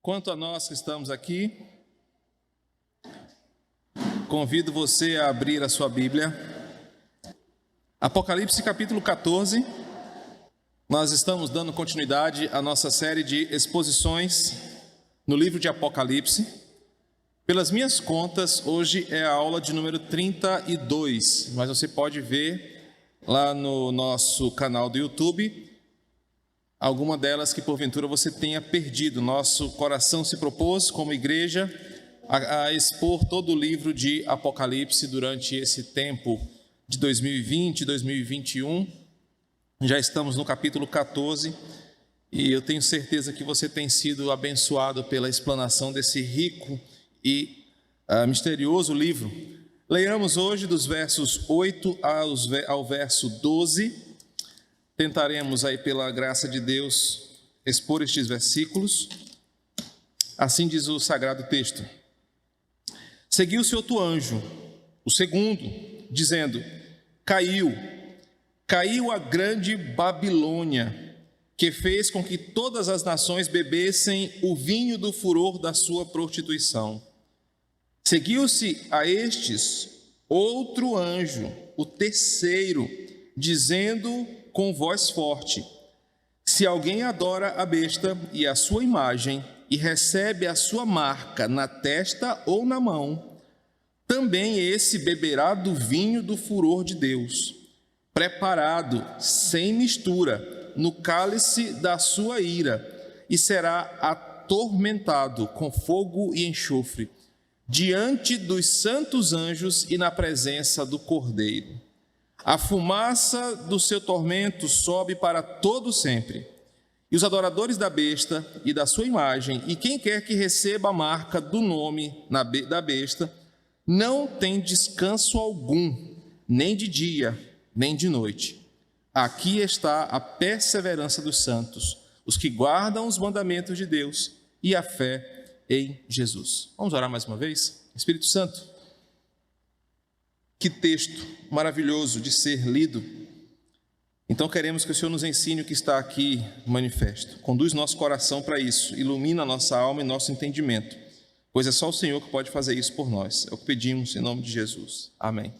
Quanto a nós que estamos aqui, convido você a abrir a sua Bíblia. Apocalipse capítulo 14. Nós estamos dando continuidade à nossa série de exposições no livro de Apocalipse. Pelas minhas contas, hoje é a aula de número 32, mas você pode ver lá no nosso canal do YouTube alguma delas que porventura você tenha perdido. Nosso coração se propôs como igreja a expor todo o livro de Apocalipse durante esse tempo de 2020 e 2021. Já estamos no capítulo 14 e eu tenho certeza que você tem sido abençoado pela explanação desse rico e misterioso livro. Leiamos hoje dos versos 8 ao verso 12. Tentaremos aí, pela graça de Deus, expor estes versículos. Assim diz o sagrado texto. Seguiu-se outro anjo, o segundo, dizendo: Caiu a grande Babilônia, que fez com que todas as nações bebessem o vinho do furor da sua prostituição. Seguiu-se a estes outro anjo, o terceiro, dizendo com voz forte: se alguém adora a besta e a sua imagem e recebe a sua marca na testa ou na mão, também esse beberá do vinho do furor de Deus, preparado sem mistura no cálice da sua ira, e será atormentado com fogo e enxofre diante dos santos anjos e na presença do Cordeiro. A fumaça do seu tormento sobe para todo sempre. E os adoradores da besta e da sua imagem, e quem quer que receba a marca do nome da besta, não tem descanso algum, nem de dia, nem de noite. Aqui está a perseverança dos santos, os que guardam os mandamentos de Deus e a fé em Jesus. Vamos orar mais uma vez? Espírito Santo, que texto maravilhoso de ser lido. Então queremos que o Senhor nos ensine o que está aqui manifesto. Conduz nosso coração para isso, ilumina nossa alma e nosso entendimento, pois é só o Senhor que pode fazer isso por nós. É o que pedimos em nome de Jesus. Amém.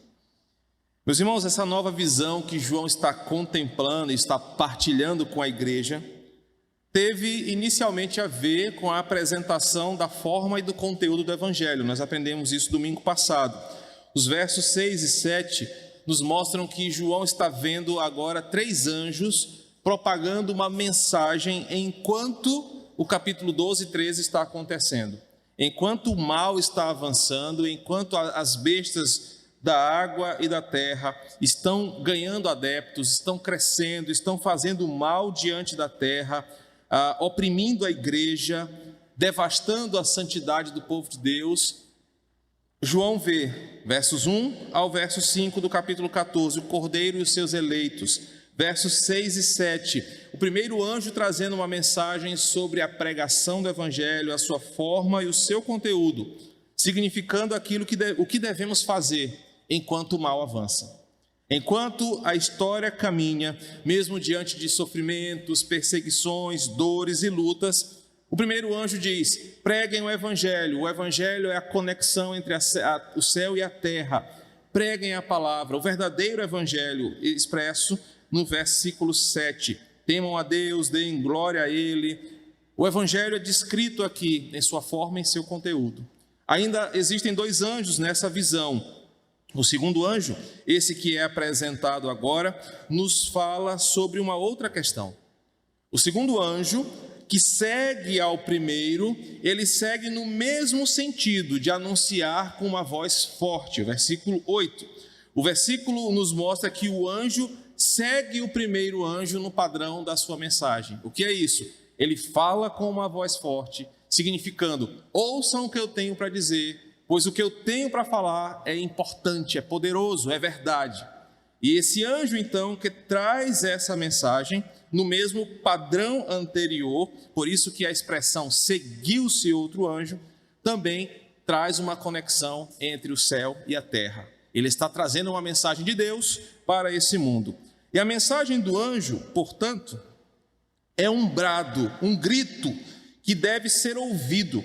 Meus irmãos, essa nova visão que João está contemplando e está partilhando com a igreja, teve inicialmente a ver com a apresentação da forma e do conteúdo do Evangelho. Nós aprendemos isso domingo passado. Os versos 6 e 7 nos mostram que João está vendo agora 3 anjos propagando uma mensagem enquanto o capítulo 12 e 13 está acontecendo. Enquanto o mal está avançando, enquanto as bestas da água e da terra estão ganhando adeptos, estão crescendo, estão fazendo mal diante da terra, oprimindo a igreja, devastando a santidade do povo de Deus, João vê, versos 1 ao verso 5 do capítulo 14, o Cordeiro e os seus eleitos. Versos 6 e 7, o primeiro anjo trazendo uma mensagem sobre a pregação do Evangelho, a sua forma e o seu conteúdo, significando o que devemos fazer enquanto o mal avança. Enquanto a história caminha, mesmo diante de sofrimentos, perseguições, dores e lutas, o primeiro anjo diz: preguem o Evangelho. O Evangelho é a conexão entre o céu e a terra. Preguem a palavra, o verdadeiro Evangelho, expresso no versículo 7. Temam a Deus, deem glória a Ele. O Evangelho é descrito aqui em sua forma e em seu conteúdo. Ainda existem 2 anjos nessa visão. O segundo anjo, esse que é apresentado agora, nos fala sobre uma outra questão. O segundo anjo, que segue ao primeiro, ele segue no mesmo sentido de anunciar com uma voz forte. O versículo 8. O versículo nos mostra que o anjo segue o primeiro anjo no padrão da sua mensagem. O que é isso? Ele fala com uma voz forte, significando: ouçam o que eu tenho para dizer, pois o que eu tenho para falar é importante, é poderoso, é verdade. E esse anjo, então, que traz essa mensagem no mesmo padrão anterior, por isso que a expressão seguiu-se outro anjo, também traz uma conexão entre o céu e a terra. Ele está trazendo uma mensagem de Deus para esse mundo. E a mensagem do anjo, portanto, é um brado, um grito que deve ser ouvido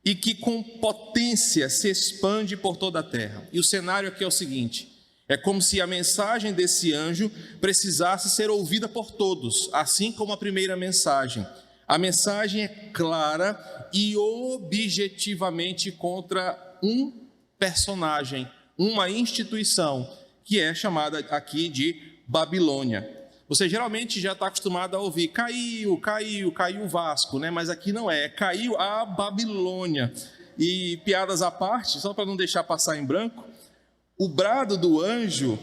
e que com potência se expande por toda a terra. E o cenário aqui é o seguinte: é como se a mensagem desse anjo precisasse ser ouvida por todos, assim como a primeira mensagem. A mensagem é clara e objetivamente contra um personagem, uma instituição, que é chamada aqui de Babilônia. Você geralmente já está acostumado a ouvir caiu o Vasco, né? Mas aqui não é, caiu a Babilônia. E piadas à parte, só para não deixar passar em branco, o brado do anjo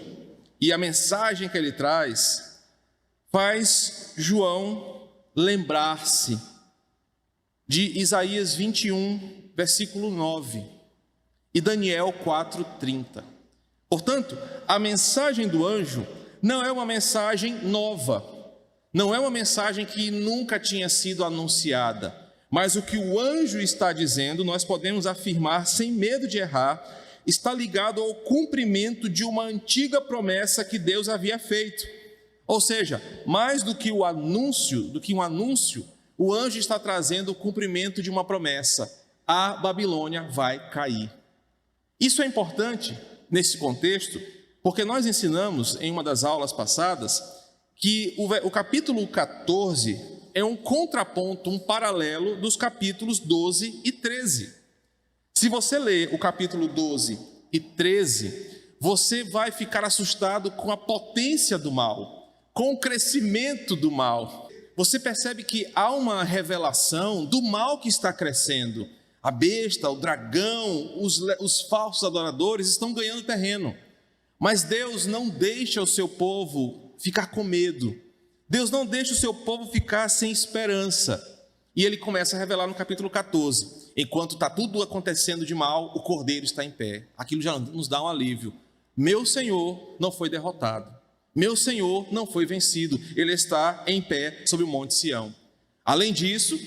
e a mensagem que ele traz faz João lembrar-se de Isaías 21, versículo 9 e Daniel 4:30. Portanto, a mensagem do anjo não é uma mensagem nova, não é uma mensagem que nunca tinha sido anunciada, mas o que o anjo está dizendo, nós podemos afirmar sem medo de errar, está ligado ao cumprimento de uma antiga promessa que Deus havia feito. Ou seja, mais do que um anúncio, o anjo está trazendo o cumprimento de uma promessa: a Babilônia vai cair. Isso é importante nesse contexto, porque nós ensinamos em uma das aulas passadas que o capítulo 14 é um contraponto, um paralelo dos capítulos 12 e 13. Se você ler o capítulo 12 e 13, você vai ficar assustado com a potência do mal, com o crescimento do mal. Você percebe que há uma revelação do mal que está crescendo. A besta, o dragão, os falsos adoradores estão ganhando terreno. Mas Deus não deixa o seu povo ficar com medo. Deus não deixa o seu povo ficar sem esperança. E ele começa a revelar no capítulo 14. Enquanto está tudo acontecendo de mal, o Cordeiro está em pé. Aquilo já nos dá um alívio. Meu Senhor não foi derrotado. Meu Senhor não foi vencido. Ele está em pé sobre o Monte Sião. Além disso,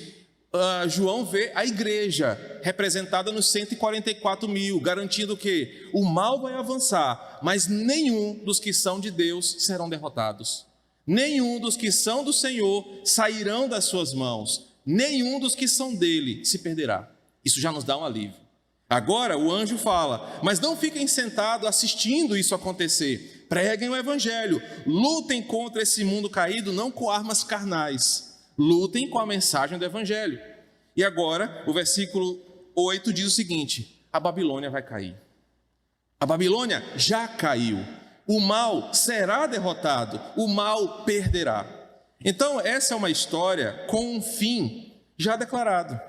João vê a igreja representada nos 144 mil, garantindo que o mal vai avançar, mas nenhum dos que são de Deus serão derrotados. Nenhum dos que são do Senhor sairão das suas mãos. Nenhum dos que são dele se perderá. Isso já nos dá um alívio. Agora o anjo fala: mas não fiquem sentados assistindo isso acontecer. Preguem o evangelho. Lutem contra esse mundo caído, não com armas carnais. Lutem com a mensagem do evangelho. E agora o versículo 8 diz o seguinte: a Babilônia vai cair. A Babilônia já caiu. O mal será derrotado. O mal perderá. Então essa é uma história com um fim já declarado.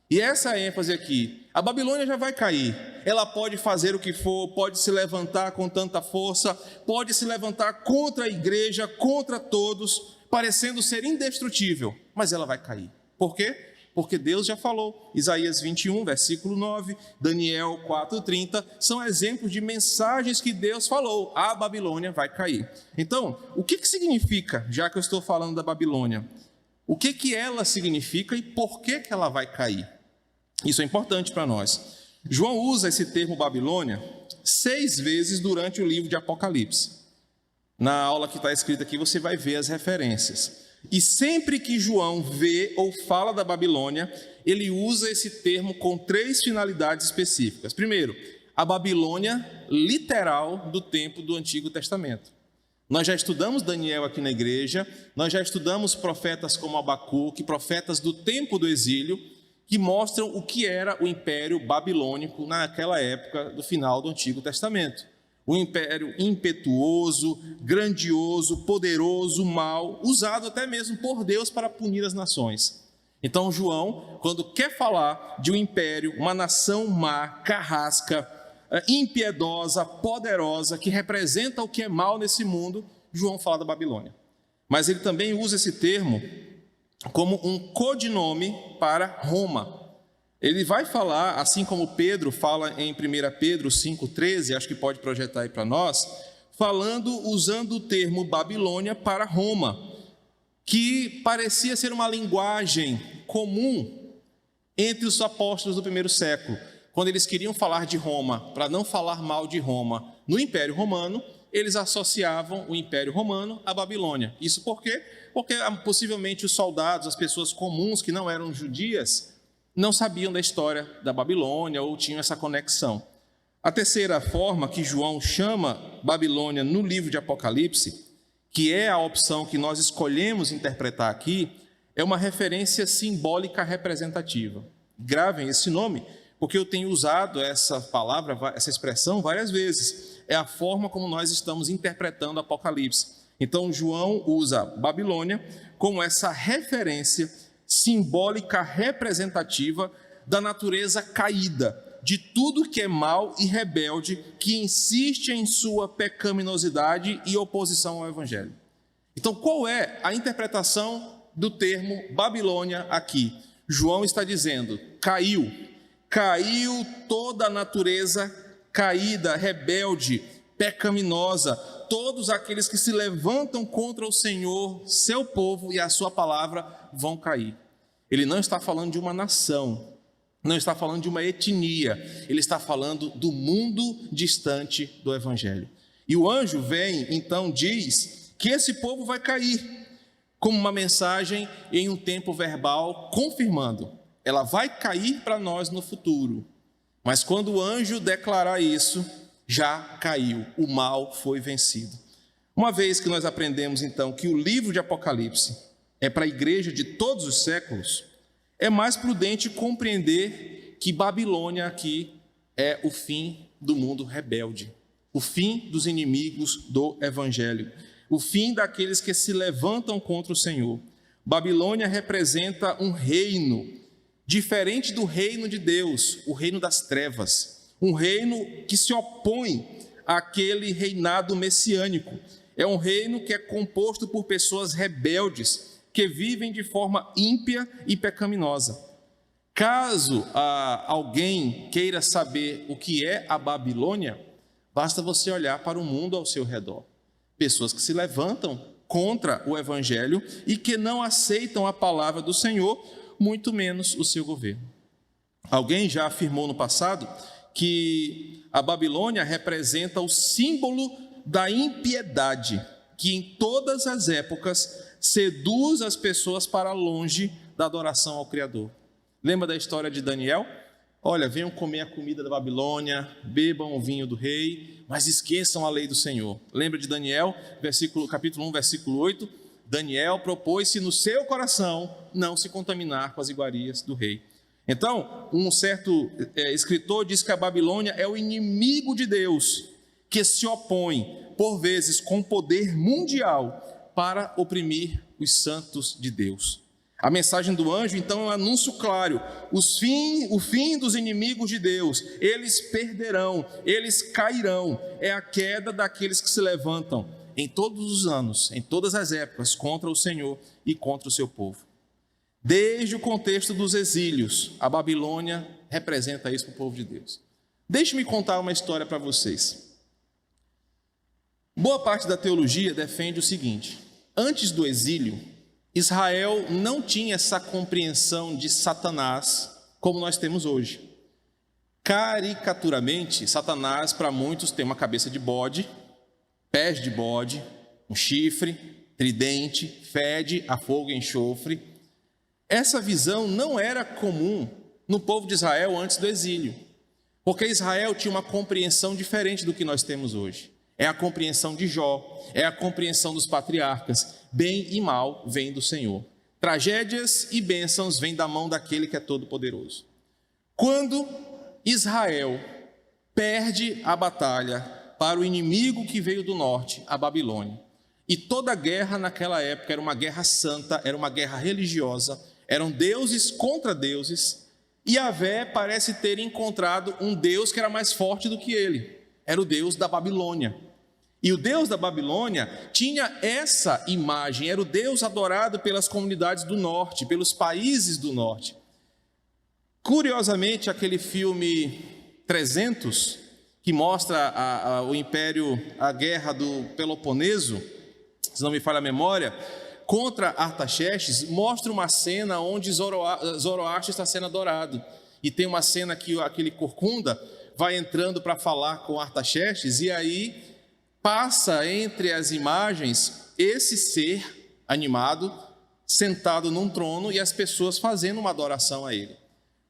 E essa é a ênfase aqui. A Babilônia já vai cair. Ela pode fazer o que for, pode se levantar com tanta força, pode se levantar contra a igreja, contra todos, parecendo ser indestrutível, mas ela vai cair. Por quê? Porque Deus já falou. Isaías 21, versículo 9, Daniel 4:30, são exemplos de mensagens que Deus falou: a Babilônia vai cair. Então, o que significa, já que eu estou falando da Babilônia, o que ela significa e por que ela vai cair? Isso é importante para nós. João usa esse termo Babilônia 6 vezes durante o livro de Apocalipse. Na aula que está escrita aqui, você vai ver as referências. E sempre que João vê ou fala da Babilônia, ele usa esse termo com 3 finalidades específicas. Primeiro, a Babilônia literal do tempo do Antigo Testamento. Nós já estudamos Daniel aqui na igreja, nós já estudamos profetas como Abacuque, profetas do tempo do exílio, que mostram o que era o Império Babilônico naquela época do final do Antigo Testamento. Um império impetuoso, grandioso, poderoso, mau, usado até mesmo por Deus para punir as nações. Então João, quando quer falar de um império, uma nação má, carrasca, impiedosa, poderosa, que representa o que é mal nesse mundo, João fala da Babilônia. Mas ele também usa esse termo como um codinome para Roma. Ele vai falar, assim como Pedro fala em 1 Pedro 5,13, acho que pode projetar aí para nós, usando o termo Babilônia para Roma, que parecia ser uma linguagem comum entre os apóstolos do primeiro século. Quando eles queriam falar de Roma, para não falar mal de Roma no Império Romano, eles associavam o Império Romano à Babilônia. Isso por quê? Porque possivelmente os soldados, as pessoas comuns que não eram judias, não sabiam da história da Babilônia ou tinham essa conexão. A terceira forma que João chama Babilônia no livro de Apocalipse, que é a opção que nós escolhemos interpretar aqui, é uma referência simbólica representativa. Gravem esse nome, porque eu tenho usado essa palavra, essa expressão várias vezes. É a forma como nós estamos interpretando Apocalipse. Então, João usa Babilônia como essa referência simbólica representativa da natureza caída, de tudo que é mal e rebelde, que insiste em sua pecaminosidade e oposição ao Evangelho. Então, qual é a interpretação do termo Babilônia aqui? João está dizendo, caiu toda a natureza caída, rebelde, pecaminosa, todos aqueles que se levantam contra o Senhor, seu povo e a sua palavra vão cair. Ele não está falando de uma nação, não está falando de uma etnia, ele está falando do mundo distante do Evangelho. E o anjo vem, então, diz que esse povo vai cair, como uma mensagem em um tempo verbal, confirmando. Ela vai cair para nós no futuro. Mas quando o anjo declarar isso, já caiu, o mal foi vencido. Uma vez que nós aprendemos, então, que o livro de Apocalipse é para a igreja de todos os séculos, é mais prudente compreender que Babilônia aqui é o fim do mundo rebelde, o fim dos inimigos do Evangelho, o fim daqueles que se levantam contra o Senhor. Babilônia representa um reino diferente do reino de Deus, o reino das trevas, um reino que se opõe àquele reinado messiânico. É um reino que é composto por pessoas rebeldes, que vivem de forma ímpia e pecaminosa. Caso alguém queira saber o que é a Babilônia, basta você olhar para o mundo ao seu redor. Pessoas que se levantam contra o Evangelho e que não aceitam a palavra do Senhor, muito menos o seu governo. Alguém já afirmou no passado que a Babilônia representa o símbolo da impiedade, que em todas as épocas seduz as pessoas para longe da adoração ao Criador. Lembra da história de Daniel? Olha, venham comer a comida da Babilônia, bebam o vinho do rei, mas esqueçam a lei do Senhor. Lembra de Daniel, capítulo 1, versículo 8? Daniel propôs-se no seu coração não se contaminar com as iguarias do rei. Então, um certo escritor diz que a Babilônia é o inimigo de Deus, que se opõe, por vezes, com poder mundial para oprimir os santos de Deus. A mensagem do anjo, então, é um anúncio claro: o fim dos inimigos de Deus, eles perderão, eles cairão, é a queda daqueles que se levantam em todos os anos, em todas as épocas, contra o Senhor e contra o seu povo. Desde o contexto dos exílios, a Babilônia representa isso para o povo de Deus. Deixe-me contar uma história para vocês. Boa parte da teologia defende o seguinte: antes do exílio, Israel não tinha essa compreensão de Satanás como nós temos hoje. Caricaturamente, Satanás para muitos tem uma cabeça de bode, pés de bode, um chifre, tridente, fede a fogo e enxofre. Essa visão não era comum no povo de Israel antes do exílio, porque Israel tinha uma compreensão diferente do que nós temos hoje. É a compreensão de Jó, é a compreensão dos patriarcas. Bem e mal vem do Senhor. Tragédias e bênçãos vêm da mão daquele que é todo-poderoso. Quando Israel perde a batalha para o inimigo que veio do norte, a Babilônia, e toda guerra naquela época era uma guerra santa, era uma guerra religiosa, eram deuses contra deuses, e Yahvé parece ter encontrado um Deus que era mais forte do que ele, era o Deus da Babilônia. E o Deus da Babilônia tinha essa imagem, era o Deus adorado pelas comunidades do norte, pelos países do norte. Curiosamente, aquele filme 300, que mostra o império, a guerra do Peloponeso, se não me falha a memória, contra Artaxerxes, mostra uma cena onde Zoroastro está sendo adorado. E tem uma cena que aquele corcunda vai entrando para falar com Artaxerxes, e aí passa entre as imagens esse ser animado, sentado num trono e as pessoas fazendo uma adoração a ele.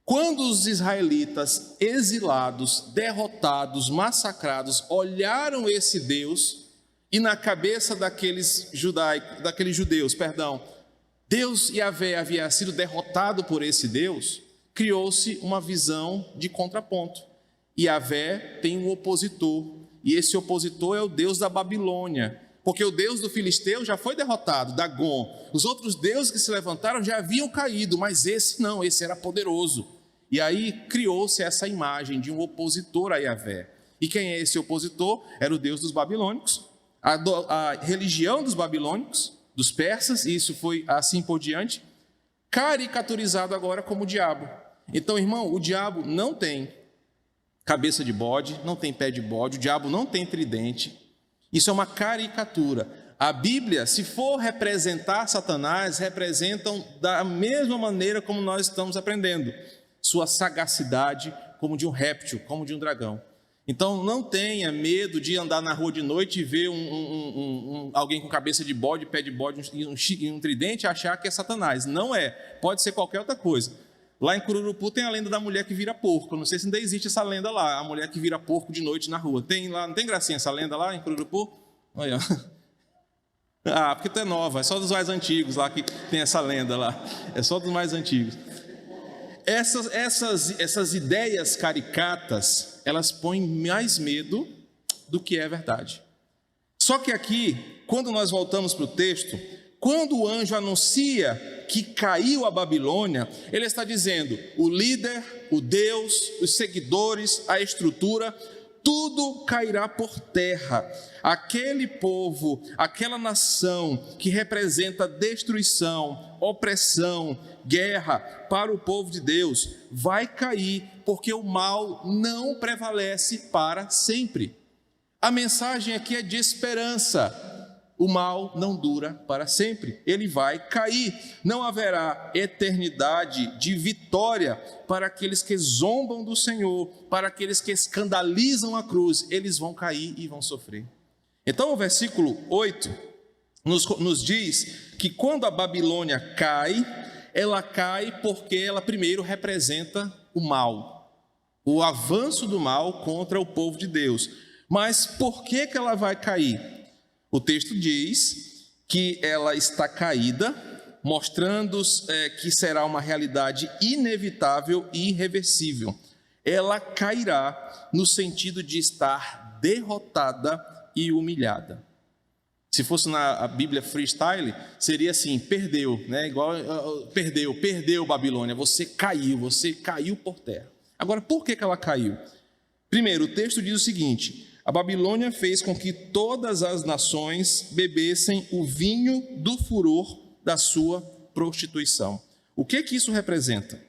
Quando os israelitas exilados, derrotados, massacrados, olharam esse Deus, e na cabeça daqueles judeus, Deus Yahvé havia sido derrotado por esse Deus, criou-se uma visão de contraponto. Yahvé tem um opositor, e esse opositor é o Deus da Babilônia, porque o Deus do Filisteu já foi derrotado, Dagon. Os outros deuses que se levantaram já haviam caído, mas esse não, esse era poderoso. E aí criou-se essa imagem de um opositor a Yahvé. E quem é esse opositor? Era o Deus dos babilônicos, a religião dos babilônicos, dos persas, e isso foi assim por diante, caricaturizado agora como o diabo. Então, irmão, o diabo não tem cabeça de bode, não tem pé de bode, o diabo não tem tridente. Isso é uma caricatura. A Bíblia, se for representar Satanás, representam da mesma maneira como nós estamos aprendendo. Sua sagacidade como de um réptil, como de um dragão. Então não tenha medo de andar na rua de noite e ver alguém com cabeça de bode, pé de bode e um tridente e achar que é Satanás. Não é, pode ser qualquer outra coisa. Lá em Cururupu tem a lenda da mulher que vira porco. Não sei se ainda existe essa lenda lá, a mulher que vira porco de noite na rua. Tem lá, não tem gracinha essa lenda lá em Cururupu? Olha. Ah, porque tu é nova, é só dos mais antigos lá que tem essa lenda lá. É só dos mais antigos. Essas ideias caricatas, elas põem mais medo do que é verdade. Só que aqui, quando nós voltamos para o texto, quando o anjo anuncia que caiu a Babilônia, ele está dizendo, o líder, o Deus, os seguidores, a estrutura, tudo cairá por terra. Aquele povo, aquela nação que representa destruição, opressão, guerra para o povo de Deus, vai cair, porque o mal não prevalece para sempre. A mensagem aqui é de esperança. O mal não dura para sempre, ele vai cair. Não haverá eternidade de vitória para aqueles que zombam do Senhor, para aqueles que escandalizam a cruz, eles vão cair e vão sofrer. Então o versículo 8 nos diz que quando a Babilônia cai, ela cai porque ela primeiro representa o mal, o avanço do mal contra o povo de Deus. Mas por que ela vai cair? O texto diz que ela está caída, mostrando que será uma realidade inevitável e irreversível. Ela cairá no sentido de estar derrotada e humilhada. Se fosse na Bíblia freestyle, seria assim, perdeu, né? Igual perdeu Babilônia, você caiu por terra. Agora, por que ela caiu? Primeiro, o texto diz o seguinte: a Babilônia fez com que todas as nações bebessem o vinho do furor da sua prostituição. O que isso representa?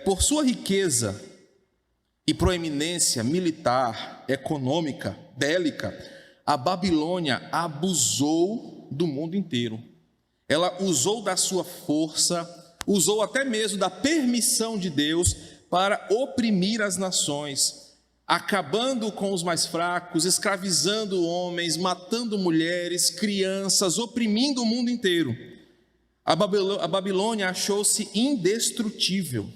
Por sua riqueza e proeminência militar, econômica, bélica, a Babilônia abusou do mundo inteiro. Ela usou da sua força, usou até mesmo da permissão de Deus para oprimir as nações, acabando com os mais fracos, escravizando homens, matando mulheres, crianças, oprimindo o mundo inteiro. A Babilônia achou-se indestrutível,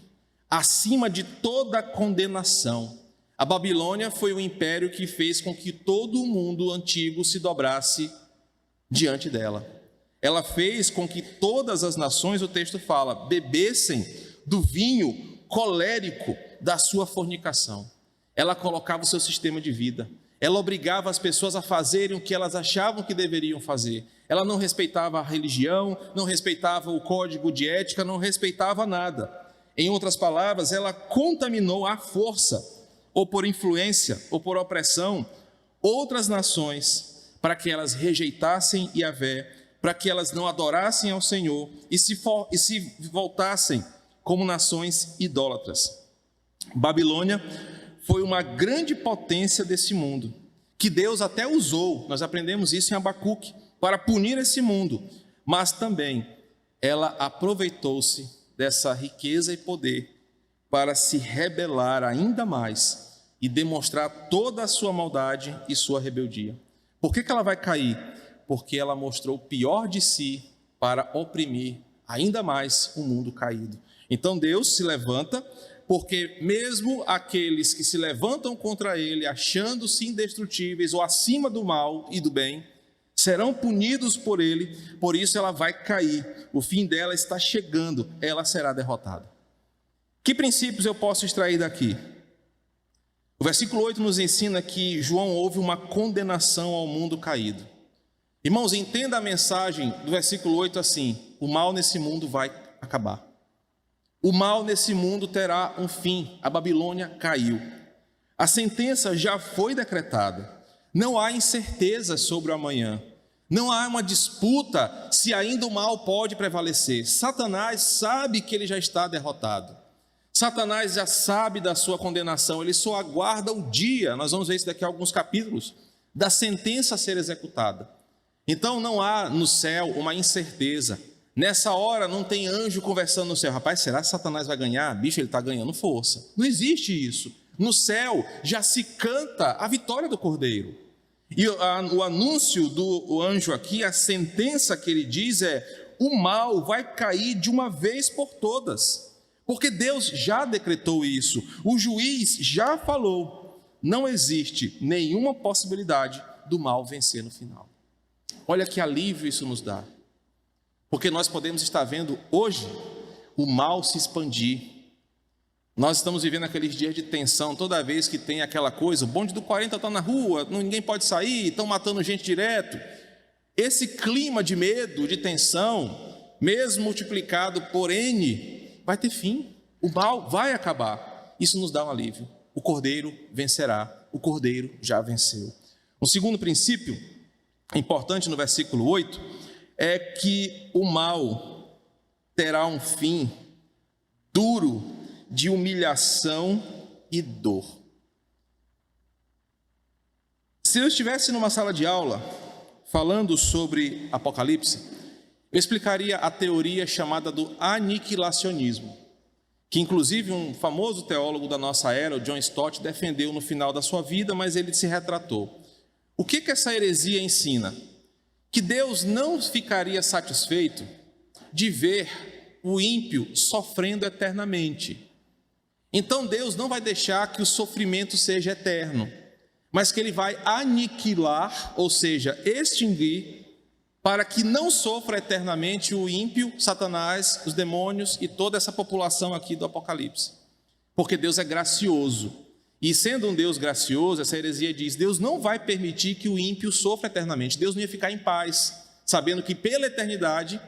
acima de toda condenação. A Babilônia foi o império que fez com que todo o mundo antigo se dobrasse diante dela. Ela fez com que todas as nações, o texto fala, bebessem do vinho colérico da sua fornicação. Ela colocava o seu sistema de vida. Ela obrigava as pessoas a fazerem o que elas achavam que deveriam fazer. Ela não respeitava a religião, não respeitava o código de ética, não respeitava nada. Em outras palavras, ela contaminou à força, ou por influência, ou por opressão, outras nações, para que elas rejeitassem Yahvé, para que elas não adorassem ao Senhor e se voltassem como nações idólatras. Babilônia foi uma grande potência desse mundo, que Deus até usou, nós aprendemos isso em Abacuque, para punir esse mundo, mas também ela aproveitou-se dessa riqueza e poder para se rebelar ainda mais e demonstrar toda a sua maldade e sua rebeldia. Por que ela vai cair? Porque ela mostrou o pior de si para oprimir ainda mais o mundo caído. Então Deus se levanta, porque mesmo aqueles que se levantam contra ele, achando-se indestrutíveis ou acima do mal e do bem, serão punidos por ele, por isso ela vai cair. O fim dela está chegando, ela será derrotada. Que princípios eu posso extrair daqui? O versículo 8 nos ensina que João houve uma condenação ao mundo caído. Irmãos, entenda a mensagem do versículo 8 assim: o mal nesse mundo vai acabar. O mal nesse mundo terá um fim. A Babilônia caiu. A sentença já foi decretada. Não há incerteza sobre o amanhã. Não há uma disputa se ainda o mal pode prevalecer. Satanás sabe que ele já está derrotado. Satanás já sabe da sua condenação. Ele só aguarda o dia, nós vamos ver isso daqui a alguns capítulos, da sentença a ser executada. Então não há no céu uma incerteza. Nessa hora não tem anjo conversando no céu. Rapaz, será que Satanás vai ganhar? Bicho, ele está ganhando força. Não existe isso. No céu já se canta a vitória do Cordeiro. E o anúncio do anjo aqui, a sentença que ele diz é: o mal vai cair de uma vez por todas. Porque Deus já decretou isso. O juiz já falou. Não existe nenhuma possibilidade do mal vencer no final. Olha que alívio isso nos dá. Porque nós podemos estar vendo hoje o mal se expandir. Nós estamos vivendo aqueles dias de tensão, toda vez que tem aquela coisa, o bonde do 40 está na rua, ninguém pode sair, estão matando gente direto. Esse clima de medo, de tensão, mesmo multiplicado por N, vai ter fim. O mal vai acabar. Isso nos dá um alívio. O Cordeiro vencerá. O Cordeiro já venceu. Um segundo princípio importante no versículo 8 é que o mal terá um fim duro de humilhação e dor. Se eu estivesse numa sala de aula falando sobre Apocalipse, eu explicaria a teoria chamada do aniquilacionismo, que inclusive um famoso teólogo da nossa era, o John Stott, defendeu no final da sua vida, mas ele se retratou. O que essa heresia ensina? Que Deus não ficaria satisfeito de ver o ímpio sofrendo eternamente. Então Deus não vai deixar que o sofrimento seja eterno, mas que Ele vai aniquilar, ou seja, extinguir, para que não sofra eternamente o ímpio, Satanás, os demônios e toda essa população aqui do Apocalipse. Porque Deus é gracioso. E sendo um Deus gracioso, essa heresia diz, Deus não vai permitir que o ímpio sofra eternamente. Deus não ia ficar em paz, sabendo que pela eternidade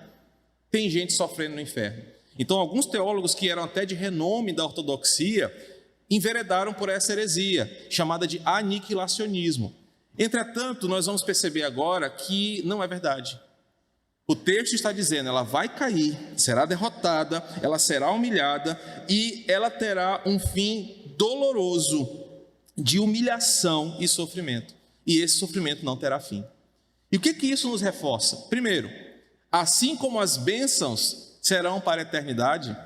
tem gente sofrendo no inferno. Então alguns teólogos que eram até de renome da ortodoxia enveredaram por essa heresia, chamada de aniquilacionismo. Entretanto, nós vamos perceber agora que não é verdade. O texto está dizendo, ela vai cair, será derrotada, ela será humilhada e ela terá um fim doloroso de humilhação e sofrimento. E esse sofrimento não terá fim. E o que isso nos reforça? Primeiro, assim como as bênçãos serão para a eternidade,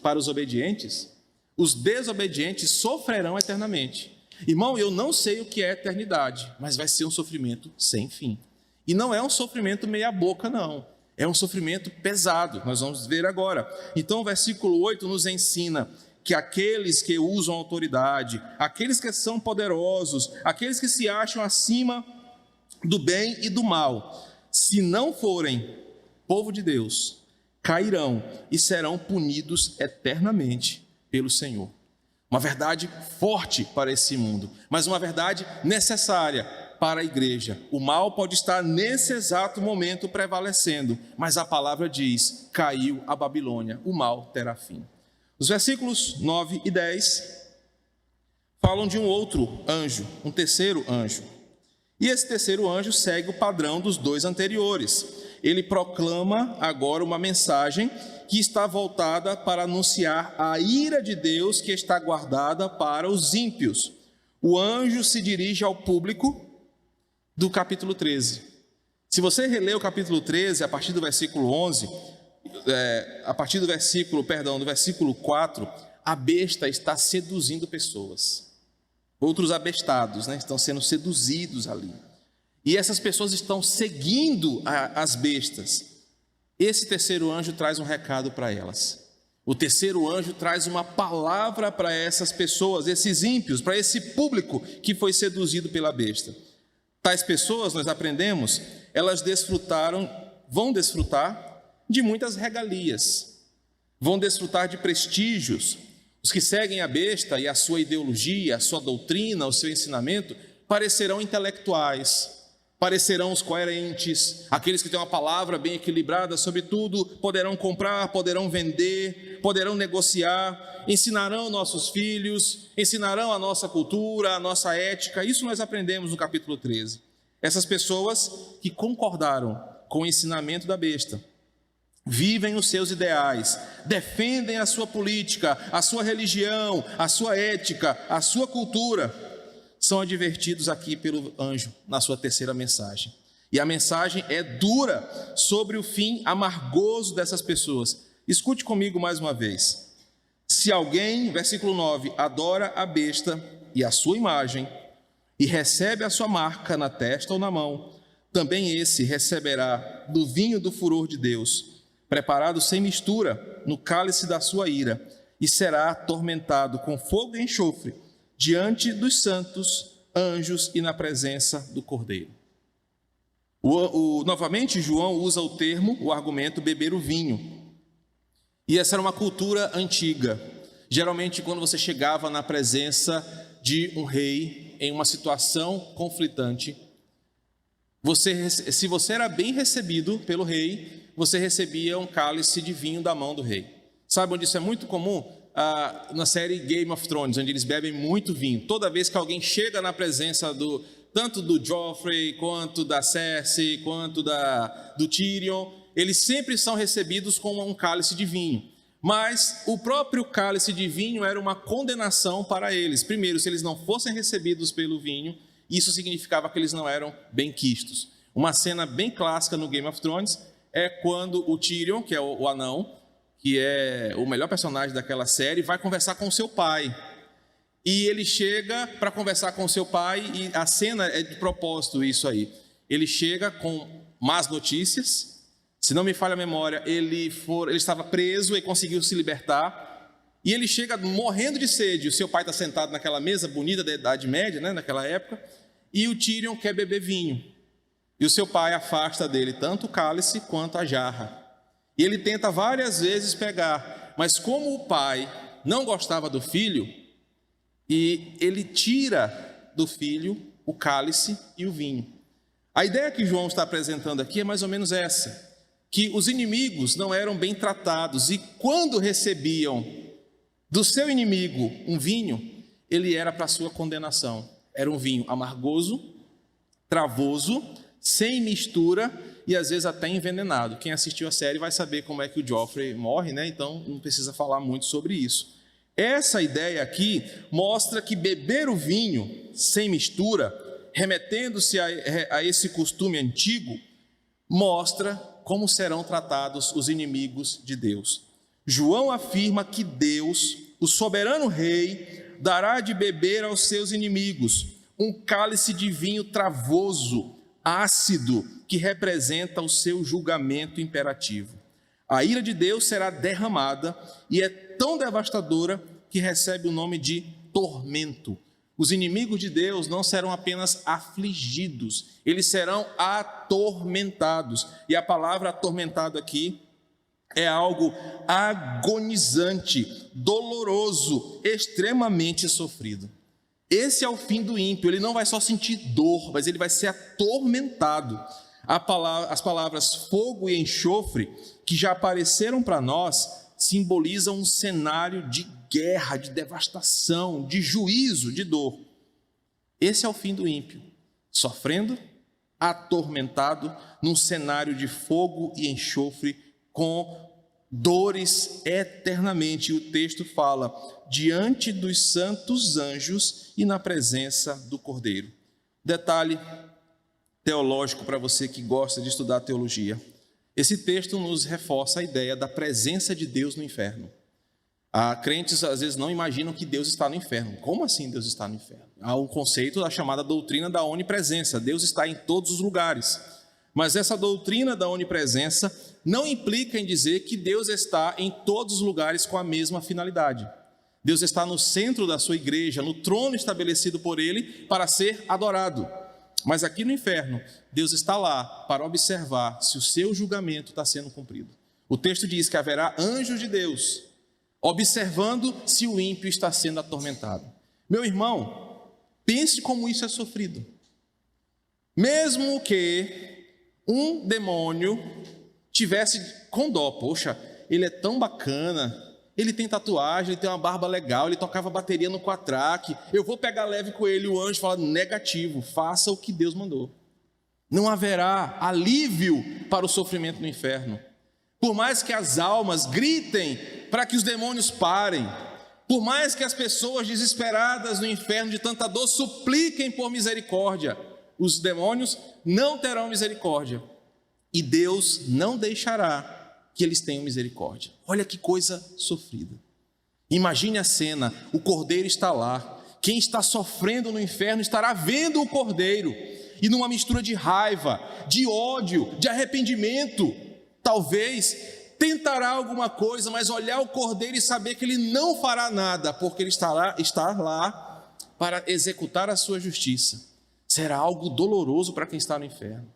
para os obedientes, os desobedientes sofrerão eternamente. Irmão, eu não sei o que é eternidade, mas vai ser um sofrimento sem fim. E não é um sofrimento meia boca, não. É um sofrimento pesado, nós vamos ver agora. Então o versículo 8 nos ensina que aqueles que usam autoridade, aqueles que são poderosos, aqueles que se acham acima do bem e do mal, se não forem povo de Deus, cairão e serão punidos eternamente pelo Senhor. Uma verdade forte para esse mundo, mas uma verdade necessária para a igreja. O mal pode estar nesse exato momento prevalecendo, mas a palavra diz, caiu a Babilônia, o mal terá fim. Os versículos 9 e 10 falam de um outro anjo, um terceiro anjo. E esse terceiro anjo segue o padrão dos dois anteriores. Ele proclama agora uma mensagem que está voltada para anunciar a ira de Deus que está guardada para os ímpios. O anjo se dirige ao público do capítulo 13. Se você reler o capítulo 13, a partir do versículo 11, do versículo 4, a besta está seduzindo pessoas. outros abestados, né? Estão sendo seduzidos ali. E essas pessoas estão seguindo as bestas. Esse terceiro anjo traz um recado para elas. O terceiro anjo traz uma palavra para essas pessoas, esses ímpios, para esse público que foi seduzido pela besta. Tais pessoas, nós aprendemos, elas vão desfrutar de muitas regalias, vão desfrutar de prestígios. Os que seguem a besta e a sua ideologia, a sua doutrina, o seu ensinamento, parecerão intelectuais, parecerão os coerentes, aqueles que têm uma palavra bem equilibrada sobre tudo, poderão comprar, poderão vender, poderão negociar, ensinarão nossos filhos, ensinarão a nossa cultura, a nossa ética. Isso nós aprendemos no capítulo 13. Essas pessoas que concordaram com o ensinamento da besta, vivem os seus ideais, defendem a sua política, a sua religião, a sua ética, a sua cultura, são advertidos aqui pelo anjo na sua terceira mensagem. E a mensagem é dura sobre o fim amargoso dessas pessoas. Escute comigo mais uma vez. Se alguém, versículo 9, adora a besta e a sua imagem e recebe a sua marca na testa ou na mão, também esse receberá do vinho do furor de Deus, preparado sem mistura no cálice da sua ira, e será atormentado com fogo e enxofre diante dos santos anjos e na presença do Cordeiro. Novamente, João usa o argumento beber o vinho. E essa era uma cultura antiga. Geralmente, quando você chegava na presença de um rei em uma situação conflitante, se você era bem recebido pelo rei, você recebia um cálice de vinho da mão do rei. Sabe onde isso é muito comum? Na série Game of Thrones, onde eles bebem muito vinho. Toda vez que alguém chega na presença tanto do Joffrey, quanto da Cersei, quanto do Tyrion, eles sempre são recebidos com um cálice de vinho. Mas o próprio cálice de vinho era uma condenação para eles. Primeiro, se eles não fossem recebidos pelo vinho, isso significava que eles não eram bem-quistos. Uma cena bem clássica no Game of Thrones é quando o Tyrion, que é o anão, que é o melhor personagem daquela série, vai conversar com o seu pai. E ele chega para conversar com o seu pai, e a cena é de propósito isso aí. Ele chega com más notícias. Se não me falha a memória, ele estava preso e conseguiu se libertar. E ele chega morrendo de sede. O seu pai está sentado naquela mesa bonita da Idade Média, né, naquela época, e o Tyrion quer beber vinho. E o seu pai afasta dele tanto o cálice quanto a jarra. E ele tenta várias vezes pegar, mas como o pai não gostava do filho, e ele tira do filho o cálice e o vinho. A ideia que João está apresentando aqui é mais ou menos essa, que os inimigos não eram bem tratados, e quando recebiam do seu inimigo um vinho, ele era para a sua condenação. Era um vinho amargoso, travoso, sem mistura e às vezes até envenenado. Quem assistiu a série vai saber como é que o Joffrey morre, né? Então não precisa falar muito sobre isso. Essa ideia aqui mostra que beber o vinho sem mistura, remetendo-se a esse costume antigo, mostra como serão tratados os inimigos de Deus. João afirma que Deus, o soberano rei, dará de beber aos seus inimigos um cálice de vinho travoso, ácido, que representa o seu julgamento imperativo. A ira de Deus será derramada e é tão devastadora que recebe o nome de tormento. Os inimigos de Deus não serão apenas afligidos, eles serão atormentados. E a palavra atormentado aqui é algo agonizante, doloroso, extremamente sofrido. Esse é o fim do ímpio. Ele não vai só sentir dor, mas ele vai ser atormentado. As palavras fogo e enxofre, que já apareceram para nós, simbolizam um cenário de guerra, de devastação, de juízo, de dor. Esse é o fim do ímpio, sofrendo, atormentado, num cenário de fogo e enxofre, com dores eternamente. E o texto fala, diante dos santos anjos e na presença do Cordeiro. Detalhe teológico para você que gosta de estudar teologia. Esse texto nos reforça a ideia da presença de Deus no inferno. Crentes às vezes não imaginam que Deus está no inferno. Como assim Deus está no inferno? Há um conceito da chamada doutrina da onipresença. Deus está em todos os lugares. Mas essa doutrina da onipresença não implica em dizer que Deus está em todos os lugares com a mesma finalidade. Deus está no centro da sua igreja, no trono estabelecido por Ele para ser adorado. Mas aqui no inferno, Deus está lá para observar se o seu julgamento está sendo cumprido. O texto diz que haverá anjos de Deus observando se o ímpio está sendo atormentado. Meu irmão, pense como isso é sofrido. Mesmo que um demônio tivesse com dó, poxa, ele é tão bacana, ele tem tatuagem, ele tem uma barba legal, ele tocava bateria no quatraque, eu vou pegar leve com ele. O anjo fala: negativo, faça o que Deus mandou. Não haverá alívio para o sofrimento no inferno. Por mais que as almas gritem para que os demônios parem, por mais que as pessoas desesperadas no inferno de tanta dor supliquem por misericórdia, os demônios não terão misericórdia, e Deus não deixará que eles tenham misericórdia. Olha que coisa sofrida. Imagine a cena: o cordeiro está lá, quem está sofrendo no inferno estará vendo o cordeiro, e numa mistura de raiva, de ódio, de arrependimento, talvez tentará alguma coisa, mas olhar o cordeiro e saber que ele não fará nada, porque ele está lá para executar a sua justiça, será algo doloroso para quem está no inferno.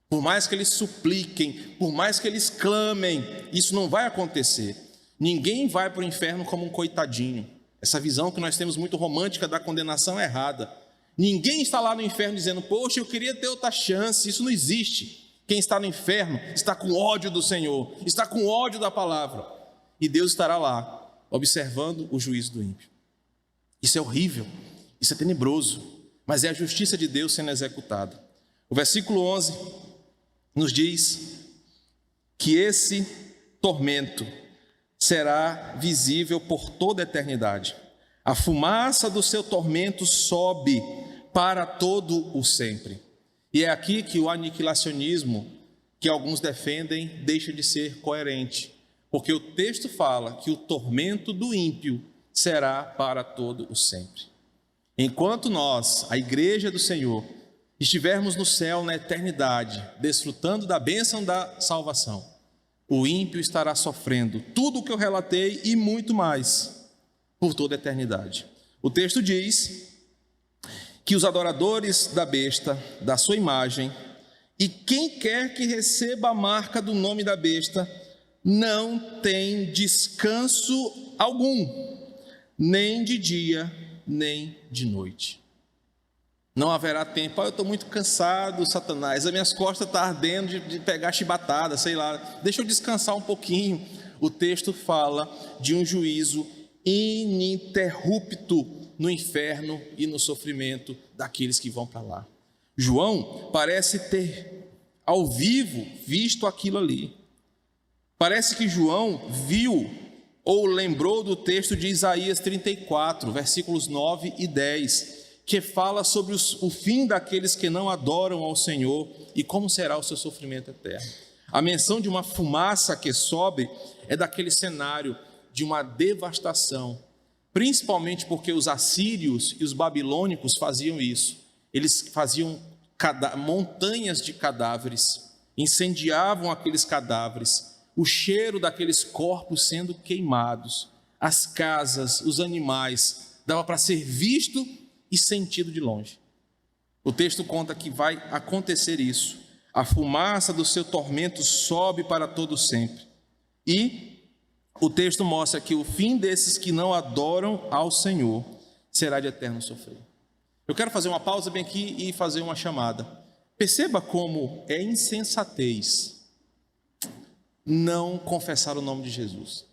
Por mais que eles supliquem, por mais que eles clamem, isso não vai acontecer. Ninguém vai para o inferno como um coitadinho. Essa visão que nós temos muito romântica da condenação é errada. Ninguém está lá no inferno dizendo: poxa, eu queria ter outra chance. Isso não existe. Quem está no inferno está com ódio do Senhor, está com ódio da palavra, e Deus estará lá observando o juízo do ímpio. Isso é horrível, isso é tenebroso, mas é a justiça de Deus sendo executada. O versículo 11 nos diz que esse tormento será visível por toda a eternidade. A fumaça do seu tormento sobe para todo o sempre. E é aqui que o aniquilacionismo, que alguns defendem, deixa de ser coerente, porque o texto fala que o tormento do ímpio será para todo o sempre. Enquanto nós, a igreja do Senhor, estivermos no céu na eternidade, desfrutando da bênção da salvação, o ímpio estará sofrendo tudo o que eu relatei e muito mais por toda a eternidade. O texto diz que os adoradores da besta, da sua imagem, e quem quer que receba a marca do nome da besta, não tem descanso algum, nem de dia, nem de noite. Não haverá tempo: eu estou muito cansado, Satanás, as minhas costas estão ardendo de pegar chibatada, sei lá, deixa eu descansar um pouquinho. O texto fala de um juízo ininterrupto no inferno e no sofrimento daqueles que vão para lá. João parece ter ao vivo visto aquilo ali. Parece que João viu ou lembrou do texto de Isaías 34, versículos 9 e 10, que fala sobre o fim daqueles que não adoram ao Senhor e como será o seu sofrimento eterno. A menção de uma fumaça que sobe é daquele cenário de uma devastação, principalmente porque os assírios e os babilônicos faziam isso. Eles faziam montanhas de cadáveres, incendiavam aqueles cadáveres, o cheiro daqueles corpos sendo queimados, as casas, os animais, dava para ser visto e sentido de longe. O texto conta que vai acontecer isso. A fumaça do seu tormento sobe para todo sempre. E o texto mostra que o fim desses que não adoram ao Senhor será de eterno sofrer. Eu quero fazer uma pausa bem aqui e fazer uma chamada. Perceba como é insensatez não confessar o nome de Jesus.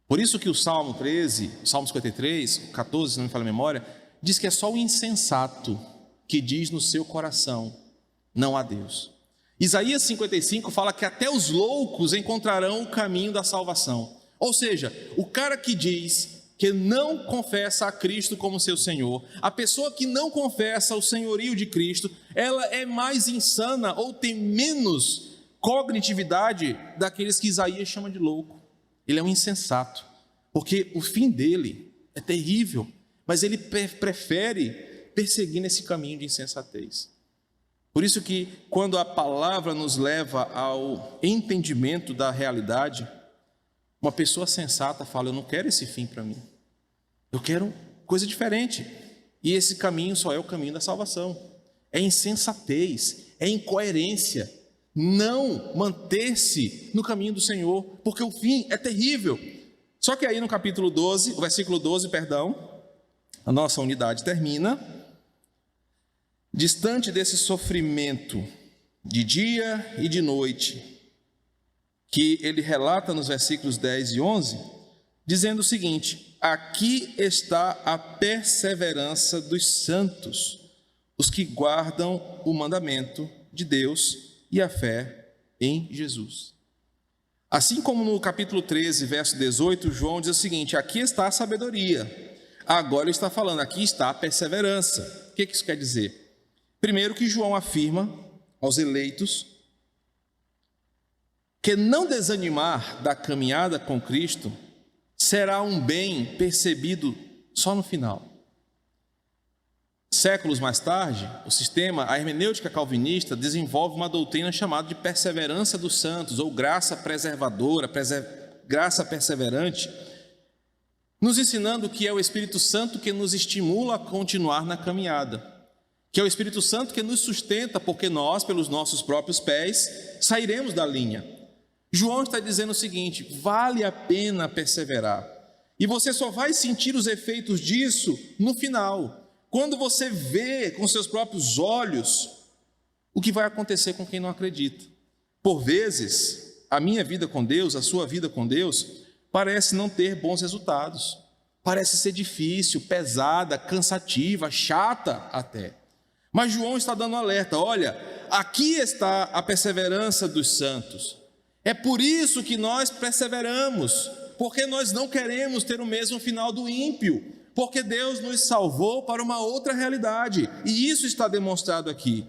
Por isso que o Salmo 13, Salmo 53, 14, se não me falha a memória, diz que é só o insensato que diz no seu coração: não há Deus. Isaías 55 fala que até os loucos encontrarão o caminho da salvação. Ou seja, o cara que diz que não confessa a Cristo como seu Senhor, a pessoa que não confessa o senhorio de Cristo, ela é mais insana ou tem menos cognitividade daqueles que Isaías chama de louco. Ele é um insensato. porque o fim dele é terrível, mas ele prefere perseguir nesse caminho de insensatez. Por isso que quando a palavra nos leva ao entendimento da realidade, uma pessoa sensata fala: eu não quero esse fim para mim, eu quero coisa diferente. E esse caminho só é o caminho da salvação. É insensatez, é incoerência não manter-se no caminho do Senhor, porque o fim é terrível. Só que aí no capítulo 12, o versículo 12, a nossa unidade termina: distante desse sofrimento de dia e de noite, que ele relata nos versículos 10 e 11, dizendo o seguinte: aqui está a perseverança dos santos, os que guardam o mandamento de Deus e a fé em Jesus. Assim como no capítulo 13, verso 18, João diz o seguinte: aqui está a sabedoria. Agora ele está falando, aqui está a perseverança. O que isso quer dizer? Primeiro, que João afirma aos eleitos que não desanimar da caminhada com Cristo será um bem percebido só no final. Séculos mais tarde, a hermenêutica calvinista desenvolve uma doutrina chamada de perseverança dos santos, ou graça preservadora, graça perseverante, nos ensinando que é o Espírito Santo que nos estimula a continuar na caminhada, que é o Espírito Santo que nos sustenta, porque nós, pelos nossos próprios pés, sairemos da linha. João está dizendo o seguinte: vale a pena perseverar, e você só vai sentir os efeitos disso no final, quando você vê com seus próprios olhos o que vai acontecer com quem não acredita. Por vezes, a minha vida com Deus, a sua vida com Deus, parece não ter bons resultados, parece ser difícil, pesada, cansativa, chata até. Mas João está dando alerta: olha, aqui está a perseverança dos santos. É por isso que nós perseveramos, porque nós não queremos ter o mesmo final do ímpio, porque Deus nos salvou para uma outra realidade, e isso está demonstrado aqui.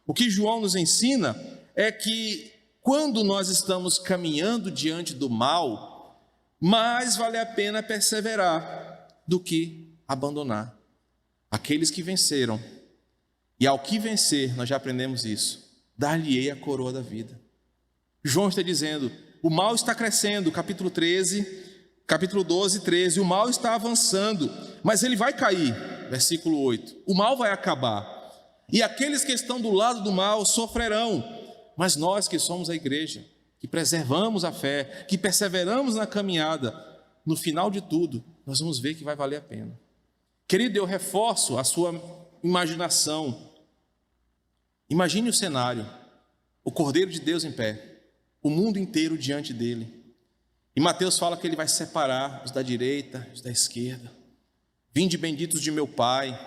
O que João nos ensina é que quando nós estamos caminhando diante do mal, mais vale a pena perseverar do que abandonar. Aqueles que venceram, e ao que vencer, nós já aprendemos isso, dar-lhe-ei a coroa da vida. João está dizendo, o mal está crescendo, capítulo 12, 13, o mal está avançando, mas ele vai cair, versículo 8, o mal vai acabar, e aqueles que estão do lado do mal sofrerão, mas nós que somos a igreja, que preservamos a fé, que perseveramos na caminhada, no final de tudo, nós vamos ver que vai valer a pena. Querido, eu reforço a sua imaginação. Imagine o cenário, o Cordeiro de Deus em pé, o mundo inteiro diante dele. E Mateus fala que ele vai separar os da direita, os da esquerda. Vinde benditos de meu Pai,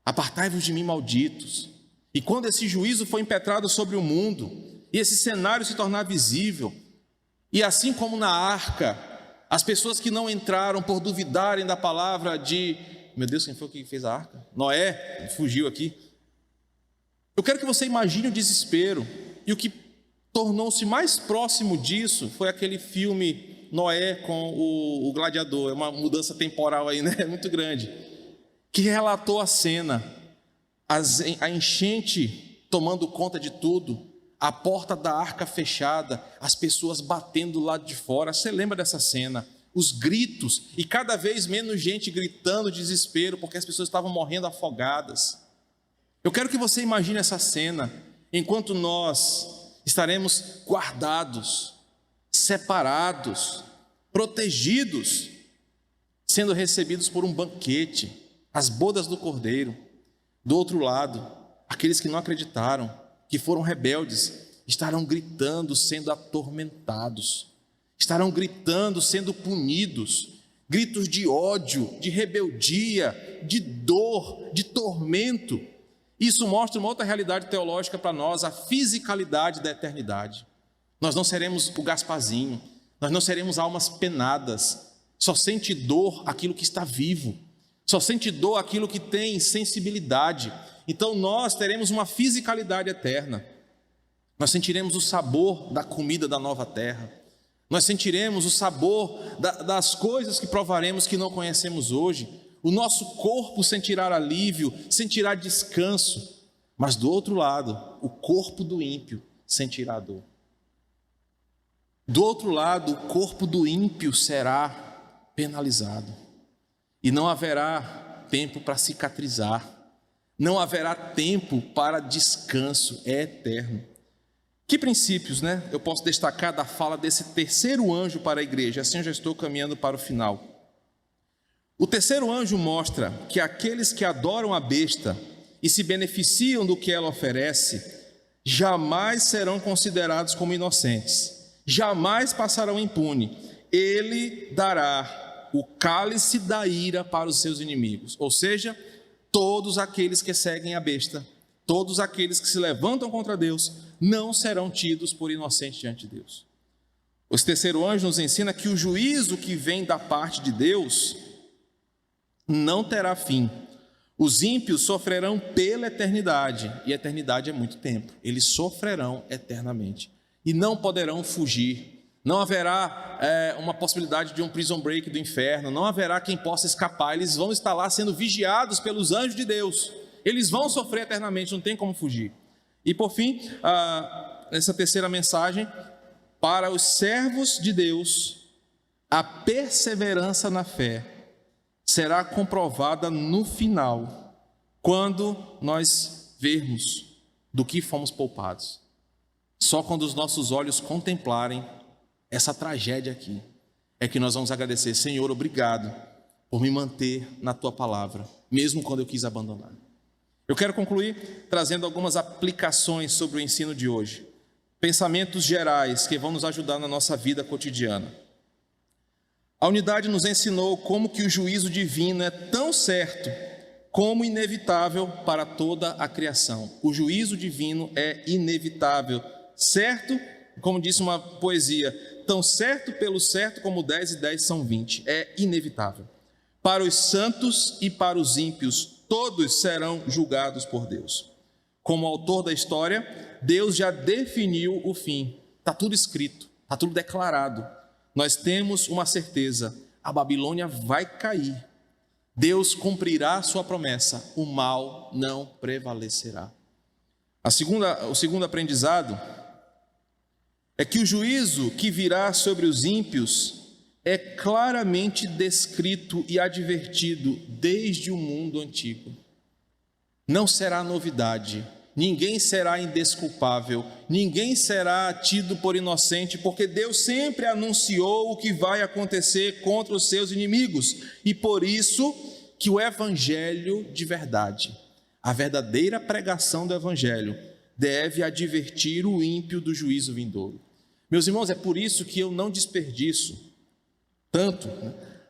apartai-vos de mim, malditos. E quando esse juízo for impetrado sobre o mundo, e esse cenário se tornar visível, e assim como na arca, as pessoas que não entraram por duvidarem da palavra de... Meu Deus, quem foi que fez a arca? Noé, fugiu aqui. Eu quero que você imagine o desespero, e o que tornou-se mais próximo disso foi aquele filme Noé com o gladiador. É uma mudança temporal aí, né? Muito grande. Que relatou a cena, a enchente tomando conta de tudo, a porta da arca fechada, as pessoas batendo do lado de fora. Você lembra dessa cena? Os gritos, e cada vez menos gente gritando de desespero, porque as pessoas estavam morrendo afogadas. Eu quero que você imagine essa cena, enquanto nós estaremos guardados, separados, protegidos, sendo recebidos por um banquete, as bodas do Cordeiro. Do outro lado, aqueles que não acreditaram, que foram rebeldes, estarão gritando, sendo atormentados, estarão gritando, sendo punidos, gritos de ódio, de rebeldia, de dor, de tormento. Isso mostra uma outra realidade teológica para nós, a fisicalidade da eternidade. Nós não seremos o Gasparzinho, nós não seremos almas penadas, só sente dor aquilo que está vivo, só sente dor aquilo que tem sensibilidade. Então nós teremos uma fisicalidade eterna, nós sentiremos o sabor da comida da nova terra, Nós sentiremos o sabor das coisas que provaremos que não conhecemos hoje. O nosso corpo sentirá alívio, sentirá descanso. Mas do outro lado, o corpo do ímpio sentirá dor. Do outro lado, o corpo do ímpio será penalizado. E não haverá tempo para cicatrizar. Não haverá tempo para descanso. É eterno. Que princípios, eu posso destacar da fala desse terceiro anjo para a igreja? Assim eu já estou caminhando para o final. O terceiro anjo mostra que aqueles que adoram a besta e se beneficiam do que ela oferece, jamais serão considerados como inocentes, jamais passarão impune. Ele dará o cálice da ira para os seus inimigos, ou seja, todos aqueles que seguem a besta, todos aqueles que se levantam contra Deus, não serão tidos por inocentes diante de Deus. O terceiro anjo nos ensina que o juízo que vem da parte de Deus não terá fim. Os ímpios sofrerão pela eternidade, e a eternidade é muito tempo. Eles sofrerão eternamente e não poderão fugir. Não haverá uma possibilidade de um prison break do inferno, não haverá quem possa escapar. Eles vão estar lá sendo vigiados pelos anjos de Deus. Eles vão sofrer eternamente, não tem como fugir. E por fim, essa terceira mensagem, para os servos de Deus, a perseverança na fé será comprovada no final, quando nós vermos do que fomos poupados. Só quando os nossos olhos contemplarem essa tragédia aqui, é que nós vamos agradecer: Senhor, obrigado por me manter na Tua palavra, mesmo quando eu quis abandonar. Eu quero concluir trazendo algumas aplicações sobre o ensino de hoje, pensamentos gerais que vão nos ajudar na nossa vida cotidiana. A unidade nos ensinou como que o juízo divino é tão certo como inevitável para toda a criação. O juízo divino é inevitável, certo, como disse uma poesia, tão certo pelo certo como 10 e 10 são 20. É inevitável. Para os santos e para os ímpios, todos serão julgados por Deus. Como autor da história, Deus já definiu o fim. Está tudo escrito, está tudo declarado. Nós temos uma certeza: a Babilônia vai cair. Deus cumprirá a sua promessa, o mal não prevalecerá. O segundo aprendizado é que o juízo que virá sobre os ímpios é claramente descrito e advertido desde o mundo antigo. Não será novidade, ninguém será indesculpável, ninguém será tido por inocente, porque Deus sempre anunciou o que vai acontecer contra os seus inimigos, e por isso que o evangelho de verdade, a verdadeira pregação do evangelho, deve advertir o ímpio do juízo vindouro. Meus irmãos, é por isso que eu não desperdiço tanto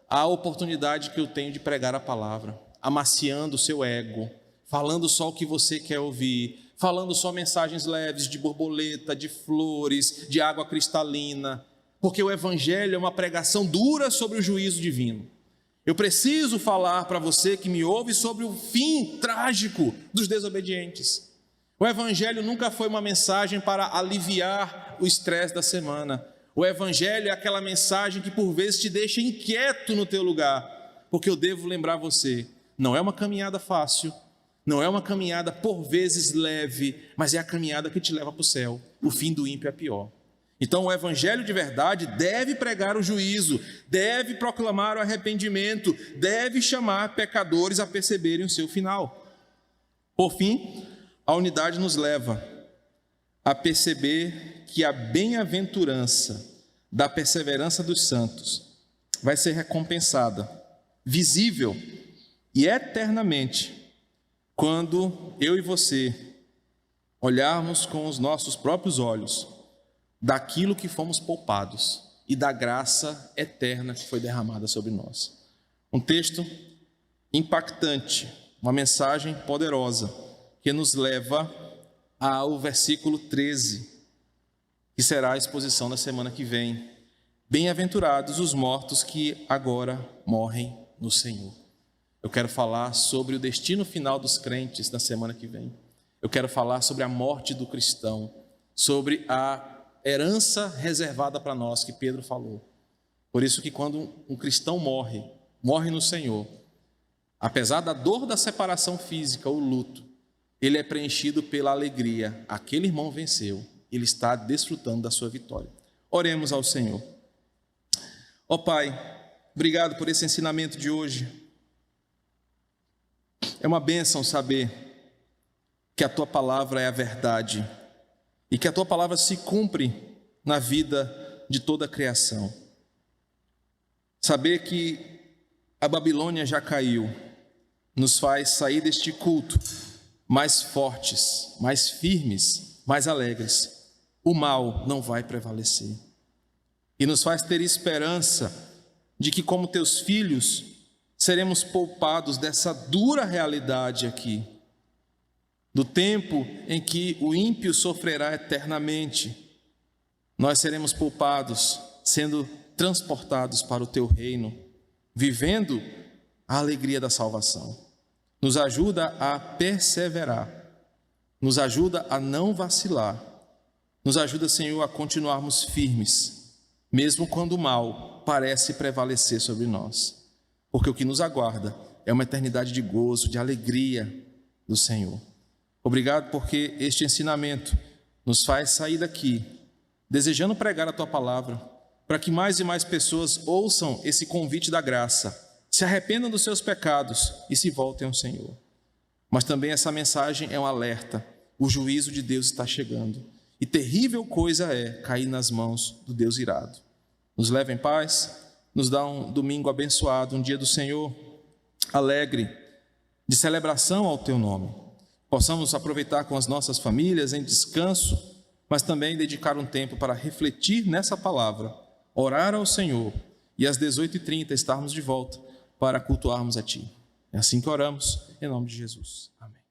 a oportunidade que eu tenho de pregar a palavra, amaciando o seu ego, falando só o que você quer ouvir, falando só mensagens leves de borboleta, de flores, de água cristalina, porque o evangelho é uma pregação dura sobre o juízo divino. Eu preciso falar para você que me ouve sobre o fim trágico dos desobedientes. O evangelho nunca foi uma mensagem para aliviar o estresse da semana. O evangelho é aquela mensagem que por vezes te deixa inquieto no teu lugar, porque eu devo lembrar você, não é uma caminhada fácil, não é uma caminhada por vezes leve, mas é a caminhada que te leva para o céu. O fim do ímpio é pior. Então o evangelho de verdade deve pregar o juízo, deve proclamar o arrependimento, deve chamar pecadores a perceberem o seu final. Por fim, a unidade nos leva a perceber que a bem-aventurança da perseverança dos santos vai ser recompensada, visível e eternamente, quando eu e você olharmos com os nossos próprios olhos daquilo que fomos poupados e da graça eterna que foi derramada sobre nós. Um texto impactante, uma mensagem poderosa que nos leva ao versículo 13, que será a exposição da semana que vem. Bem-aventurados os mortos que agora morrem no Senhor. Eu quero falar sobre o destino final dos crentes na semana que vem. Eu quero falar sobre a morte do cristão, sobre a herança reservada para nós que Pedro falou. Por isso que quando um cristão morre no Senhor, apesar da dor da separação física, o luto, ele é preenchido pela alegria. Aquele irmão venceu, ele está desfrutando da sua vitória. Oremos ao Senhor. Ó Pai, obrigado por esse ensinamento de hoje. É uma bênção saber que a Tua palavra é a verdade e que a Tua palavra se cumpre na vida de toda a criação. Saber que a Babilônia já caiu nos faz sair deste culto mais fortes, mais firmes, mais alegres. O mal não vai prevalecer. E nos faz ter esperança de que, como Teus filhos, seremos poupados dessa dura realidade aqui, do tempo em que o ímpio sofrerá eternamente. Nós seremos poupados, sendo transportados para o Teu reino, vivendo a alegria da salvação. Nos ajuda a perseverar, nos ajuda a não vacilar, nos ajuda, Senhor, a continuarmos firmes, mesmo quando o mal parece prevalecer sobre nós, porque o que nos aguarda é uma eternidade de gozo, de alegria do Senhor. Obrigado porque este ensinamento nos faz sair daqui, desejando pregar a Tua palavra, para que mais e mais pessoas ouçam esse convite da graça, se arrependam dos seus pecados e se voltem ao Senhor. Mas também essa mensagem é um alerta: o juízo de Deus está chegando, e terrível coisa é cair nas mãos do Deus irado. Nos leva em paz, nos dá um domingo abençoado, um dia do Senhor alegre, de celebração ao Teu nome. Possamos aproveitar com as nossas famílias em descanso, mas também dedicar um tempo para refletir nessa palavra, orar ao Senhor e às 18h30 estarmos de volta para cultuarmos a Ti. É assim que oramos, em nome de Jesus. Amém.